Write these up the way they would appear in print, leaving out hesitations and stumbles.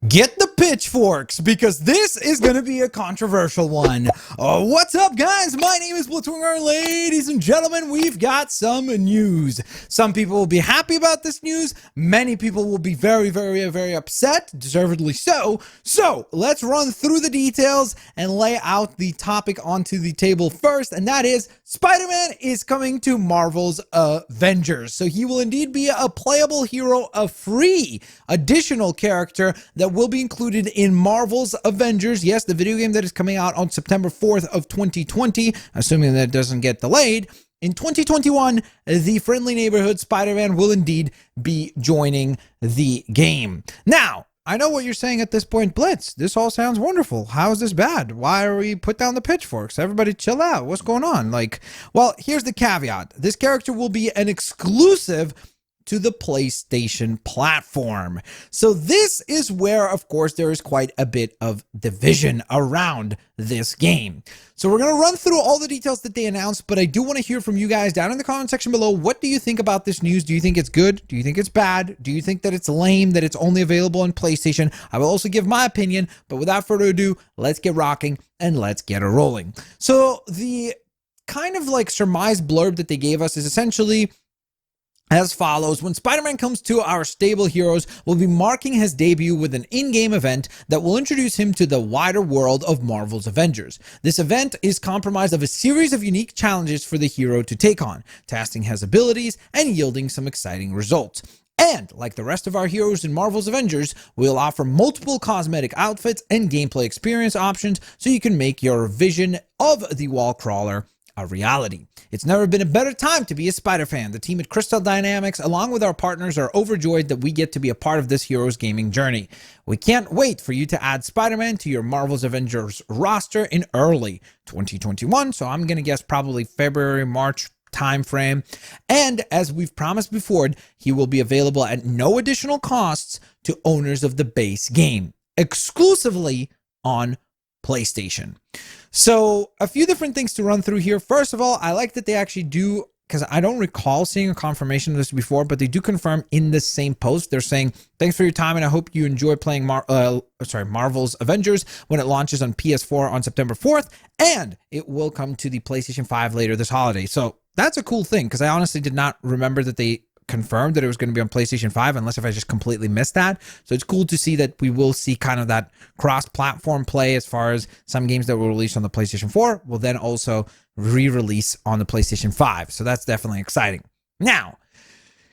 Get the pitchforks because this is going to be a controversial one. What's up, guys? My name is Blitzwinger. Ladies and gentlemen, we've got some news. Some people will be happy about this news. Many people will be very, very, very upset, deservedly so. So let's run through the details and lay out the topic onto the table first, and that is Spider-Man is coming to Marvel's Avengers. So he will indeed be a playable hero, a free additional character that will be included in Marvel's Avengers. Yes, the video game that is coming out on September 4th of 2020, assuming that it doesn't get delayed. In 2021, the friendly neighborhood Spider-Man will indeed be joining the game. Now, I know what you're saying at this point, Blitz. This all sounds wonderful. How is this bad? Why are we put down the pitchforks? Everybody chill out. What's going on? Well, here's the caveat. This character will be an exclusive to the PlayStation platform. So this is where, of course, there is quite a bit of division around this game. So we're going to run through all the details that they announced, but I do want to hear from you guys down in the comment section below. What do you think about this news? Do you think it's good? Do you think it's bad? Do you think that it's lame that it's only available on PlayStation? I will also give my opinion, but without further ado, let's get rocking and let's get it rolling. So the kind of surmise blurb that they gave us is essentially as follows. When Spider-Man comes to our stable heroes, we'll be marking his debut with an in-game event that will introduce him to the wider world of Marvel's Avengers. This event is comprised of a series of unique challenges for the hero to take on, testing his abilities and yielding some exciting results. And like the rest of our heroes in Marvel's Avengers, we'll offer multiple cosmetic outfits and gameplay experience options so you can make your vision of the wall crawler a reality. It's never been a better time to be a Spider fan. The team at Crystal Dynamics, along with our partners, are overjoyed that we get to be a part of this hero's gaming journey. We can't wait for you to add Spider-Man to your Marvel's Avengers roster in early 2021. So I'm going to guess probably February, March time frame. And as we've promised before, he will be available at no additional costs to owners of the base game, exclusively on PlayStation. So a few different things to run through here. First of all, I like that they actually do, because I don't recall seeing a confirmation of this before, but they do confirm in the same post. They're saying, thanks for your time, and I hope you enjoy playing Marvel's Avengers when it launches on PS4 on September 4th, and it will come to the PlayStation 5 later this holiday. So that's a cool thing, because I honestly did not remember that they confirmed that it was going to be on PlayStation 5, unless if I just completely missed that. So it's cool to see that we will see kind of that cross-platform play, as far as some games that were released on the PlayStation 4 will then also re-release on the PlayStation 5. So that's definitely exciting. Now,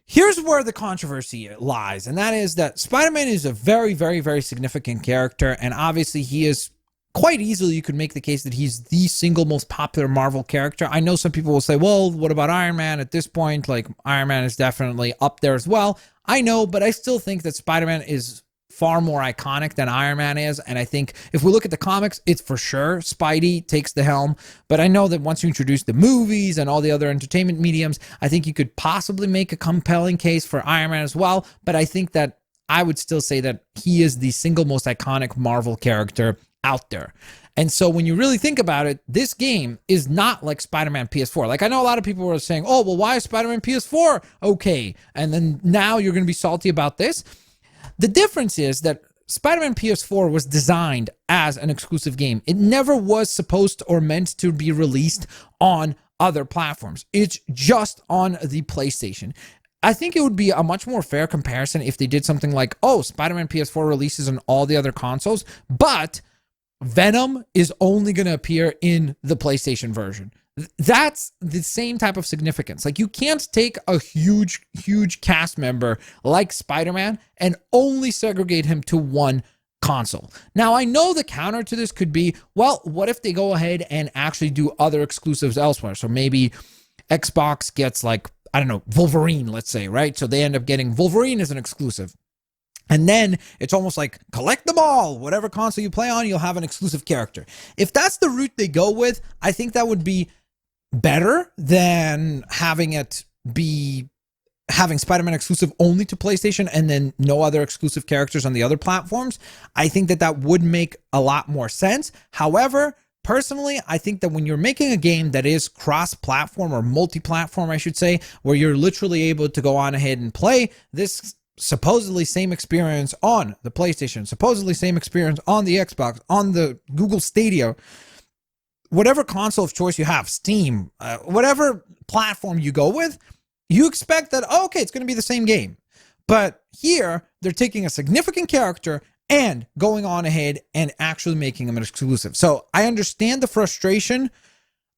here's where the controversy lies, and that is that Spider-Man is a very, very, very significant character, and obviously he is quite easily, you could make the case that he's the single most popular Marvel character. I know some people will say, well, what about Iron Man at this point? Iron Man is definitely up there as well. I know, but I still think that Spider-Man is far more iconic than Iron Man is. And I think if we look at the comics, it's for sure Spidey takes the helm. But I know that once you introduce the movies and all the other entertainment mediums, I think you could possibly make a compelling case for Iron Man as well. But I think that I would still say that he is the single most iconic Marvel character out there. And so when you really think about it, this game is not like Spider-Man PS4. I know a lot of people were saying, oh, well, why is Spider-Man PS4 okay? And then now you're going to be salty about this. The difference is that Spider-Man PS4 was designed as an exclusive game. It never was supposed or meant to be released on other platforms. It's just on the PlayStation. I think it would be a much more fair comparison if they did something like, oh, Spider-Man PS4 releases on all the other consoles, but Venom is only going to appear in the PlayStation version. That's the same type of significance. You can't take a huge, huge cast member like Spider-Man and only segregate him to one console. Now, I know the counter to this could be, well, what if they go ahead and actually do other exclusives elsewhere? So maybe Xbox gets I don't know, Wolverine, let's say, right? So they end up getting Wolverine as an exclusive. And then it's almost like collect them all. Whatever console you play on, you'll have an exclusive character. If that's the route they go with, I think that would be better than having Spider-Man exclusive only to PlayStation and then no other exclusive characters on the other platforms. I think that would make a lot more sense. However, personally, I think that when you're making a game that is cross-platform or multi-platform, I should say, where you're literally able to go on ahead and play this supposedly same experience on the PlayStation, supposedly same experience on the Xbox, on the Google Stadia, whatever console of choice you have, Steam, whatever platform you go with, you expect that, oh, okay, it's going to be the same game. But here, they're taking a significant character and going on ahead and actually making them an exclusive. So I understand the frustration.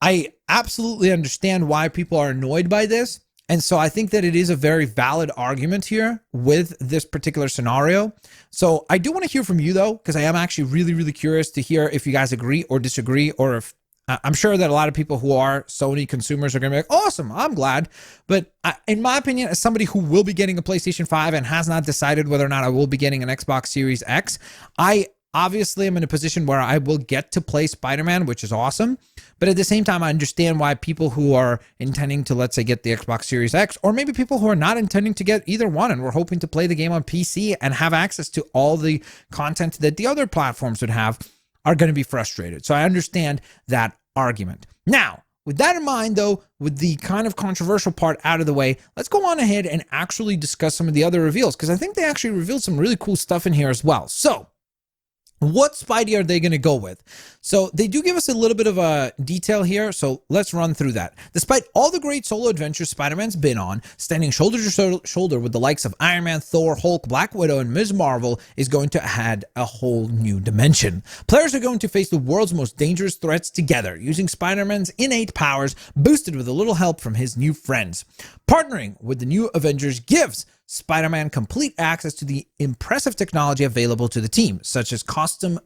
I absolutely understand why people are annoyed by this. And so I think that it is a very valid argument here with this particular scenario. So I do want to hear from you, though, because I am actually really, really curious to hear if you guys agree or disagree, or if I'm sure that a lot of people who are Sony consumers are going to be like, awesome, I'm glad. But in my opinion, as somebody who will be getting a PlayStation 5 and has not decided whether or not I will be getting an Xbox Series X, I obviously am in a position where I will get to play Spider-Man, which is awesome. But at the same time, I understand why people who are intending to, let's say, get the Xbox Series X, or maybe people who are not intending to get either one and we're hoping to play the game on PC and have access to all the content that the other platforms would have, are going to be frustrated. So I understand that argument. Now, with that in mind, though, with the kind of controversial part out of the way, let's go on ahead and actually discuss some of the other reveals, because I think they actually revealed some really cool stuff in here as well. So, what Spidey are they going to go with? So they do give us a little bit of a detail here, so let's run through that. Despite all the great solo adventures Spider-Man's been on, standing shoulder to shoulder with the likes of Iron Man, Thor, Hulk, Black Widow, and Ms. Marvel is going to add a whole new dimension. Players are going to face the world's most dangerous threats together, using Spider-Man's innate powers, boosted with a little help from his new friends. Partnering with the new Avengers gives Spider-Man complete access to the impressive technology available to the team, such as custom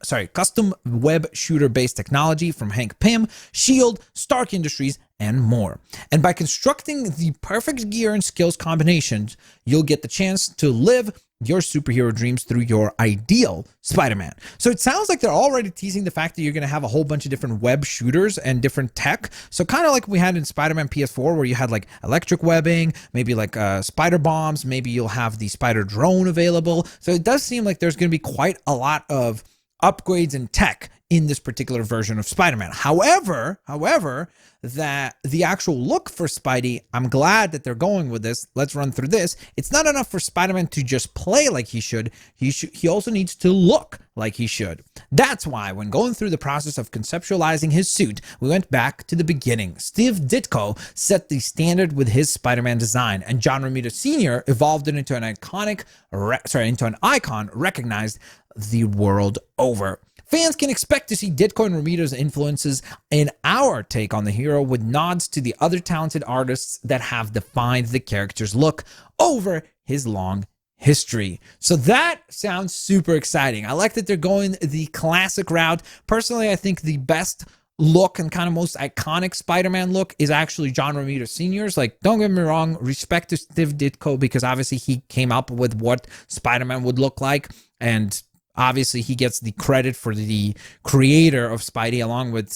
web shooter-based technology from Hank Pym, S.H.I.E.L.D., Stark Industries, and more. And by constructing the perfect gear and skills combinations, you'll get the chance to live your superhero dreams through your ideal Spider-Man. So it sounds like they're already teasing the fact that you're going to have a whole bunch of different web shooters and different tech. So kind of like we had in Spider-Man PS4, where you had like electric webbing, maybe like spider bombs, maybe you'll have the spider drone available. So it does seem like there's going to be quite a lot of upgrades in tech in this particular version of Spider-Man. However, that the actual look for Spidey, I'm glad that they're going with this. Let's run through this. It's not enough for Spider-Man to just play like he should. He also needs to look like he should. That's why when going through the process of conceptualizing his suit, we went back to the beginning. Steve Ditko set the standard with his Spider-Man design, and John Romita Sr. evolved it into an icon recognized the world over. Fans can expect to see Ditko and Romita's influences in our take on the hero, with nods to the other talented artists that have defined the character's look over his long history. So that sounds super exciting. I like that they're going the classic route. Personally, I think the best look and kind of most iconic Spider-Man look is actually John Romita Sr.'s. Like, don't get me wrong, respect to Steve Ditko, because obviously he came up with what Spider-Man would look like, and obviously he gets the credit for the creator of Spidey, along with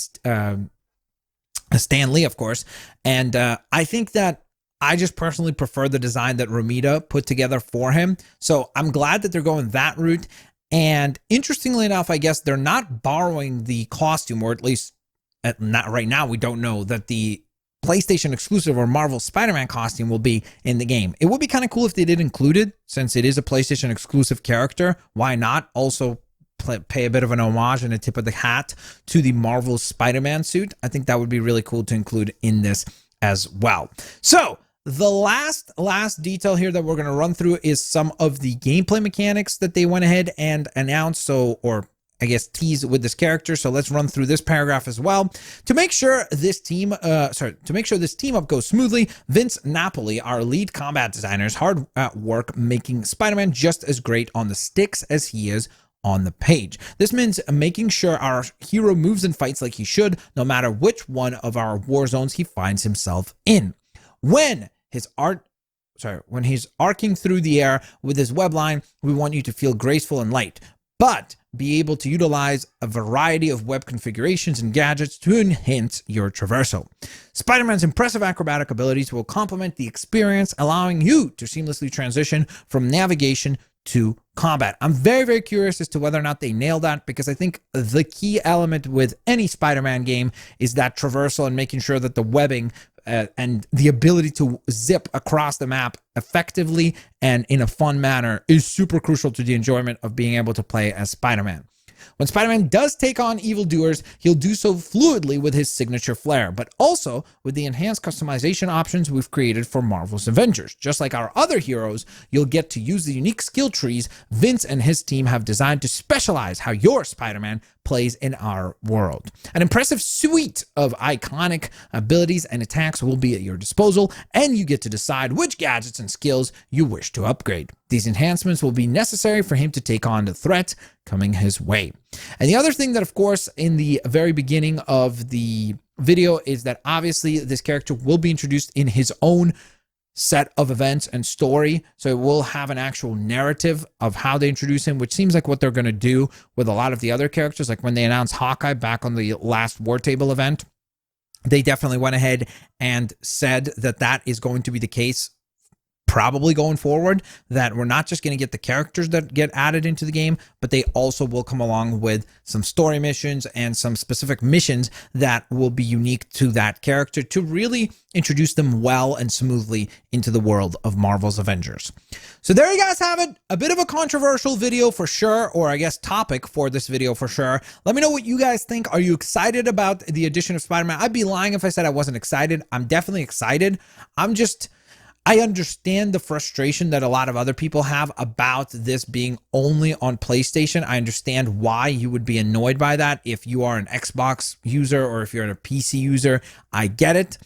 Stan Lee, of course. And I think that I just personally prefer the design that Romita put together for him. So I'm glad that they're going that route. And interestingly enough, I guess they're not borrowing the costume, or at least not right now, we don't know that the PlayStation exclusive or Marvel Spider-Man costume will be in the game. It would be kind of cool if they did include it, since it is a PlayStation exclusive character. Why not also pay a bit of an homage and a tip of the hat to the Marvel Spider-Man suit? I think that would be really cool to include in this as well. So the last detail here that we're going to run through is some of the gameplay mechanics that they went ahead and announced, or I guess tease with this character. So let's run through this paragraph as well. To make sure this team up goes smoothly, Vince Napoli, our lead combat designer, is hard at work making Spider-Man just as great on the sticks as he is on the page. This means making sure our hero moves and fights like he should, no matter which one of our war zones he finds himself in. When he's arcing through the air with his web line, we want you to feel graceful and light, but be able to utilize a variety of web configurations and gadgets to enhance your traversal. Spider-Man's impressive acrobatic abilities will complement the experience, allowing you to seamlessly transition from navigation to combat. I'm very, very curious as to whether or not they nail that, because I think the key element with any Spider-Man game is that traversal and making sure that the webbing and the ability to zip across the map effectively and in a fun manner is super crucial to the enjoyment of being able to play as Spider-Man. When Spider-Man does take on evildoers, he'll do so fluidly with his signature flair, but also with the enhanced customization options we've created for Marvel's Avengers. Just like our other heroes, you'll get to use the unique skill trees Vince and his team have designed to specialize how your Spider-Man plays in our world. An impressive suite of iconic abilities and attacks will be at your disposal, and you get to decide which gadgets and skills you wish to upgrade. These enhancements will be necessary for him to take on the threat coming his way. And the other thing that, of course, in the very beginning of the video is that obviously this character will be introduced in his own set of events and story, so it will have an actual narrative of how they introduce him, which seems like what they're going to do with a lot of the other characters. Like when they announced Hawkeye back on the last War Table event, they definitely went ahead and said that that is going to be the case probably going forward, that we're not just going to get the characters that get added into the game, but they also will come along with some story missions and some specific missions that will be unique to that character to really introduce them well and smoothly into the world of Marvel's Avengers. So there you guys have it. A bit of a controversial video for sure, or I guess topic for this video for sure. Let me know what you guys think. Are you excited about the addition of Spider-Man? I'd be lying if I said I wasn't excited. I'm definitely excited. I understand the frustration that a lot of other people have about this being only on PlayStation. I understand why you would be annoyed by that if you are an Xbox user or if you're a PC user. I get it.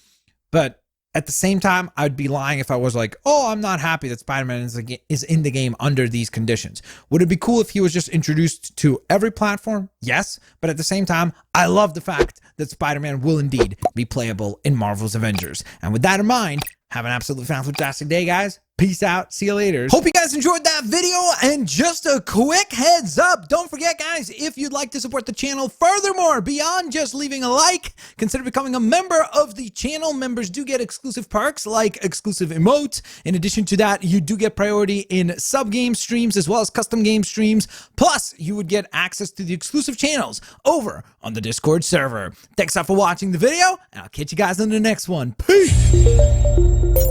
But at the same time, I'd be lying if I was like, oh, I'm not happy that Spider-Man is in the game under these conditions. Would it be cool if he was just introduced to every platform? Yes. But at the same time, I love the fact that Spider-Man will indeed be playable in Marvel's Avengers. And with that in mind, have an absolutely fantastic day, guys. Peace out. See you later. Hope you guys enjoyed that video. And just a quick heads up, don't forget, guys, if you'd like to support the channel furthermore, beyond just leaving a like, consider becoming a member of the channel. Members do get exclusive perks like exclusive emotes. In addition to that, you do get priority in sub-game streams as well as custom game streams. Plus, you would get access to the exclusive channels over on the Discord server. Thanks for watching the video, and I'll catch you guys in the next one. Peace!